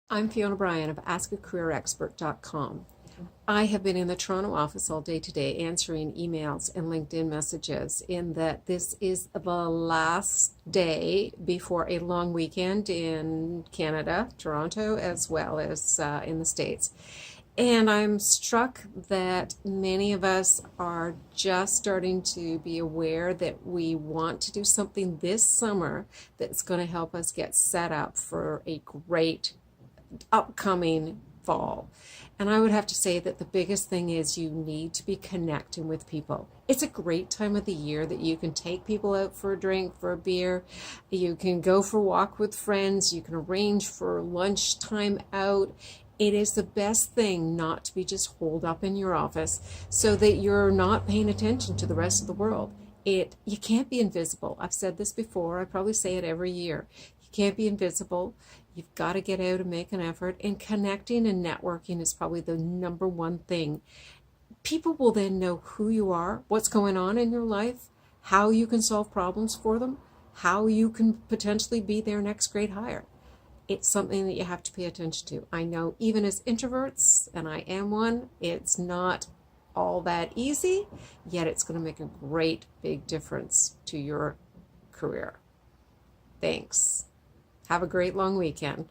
I'm Fiona Bryan of AskACareerExpert.com. I have been in the Toronto office all day today answering emails and LinkedIn messages in that this is the last day before a long weekend in Canada, Toronto, as well as in the States. And I'm struck that many of us are just starting to be aware that we want to do something this summer that's going to help us get set up for a great upcoming fall. And I would have to say that the biggest thing is you need to be connecting with people. It's a great time of the year that you can take people out for a drink, for a beer. You can go for a walk with friends. You can arrange for lunchtime out. It is the best thing not to be just holed up in your office so that you're not paying attention to the rest of the world. You can't be invisible. I've said this before. I probably say it every year. You can't be invisible. You've got to get out and make an effort. And connecting and networking is probably the number one thing. People will then know who you are, what's going on in your life, how you can solve problems for them, how you can potentially be their next great hire. It's something that you have to pay attention to. I know even as introverts, and I am one, it's not all that easy, yet it's going to make a great big difference to your career. Thanks. Have a great long weekend.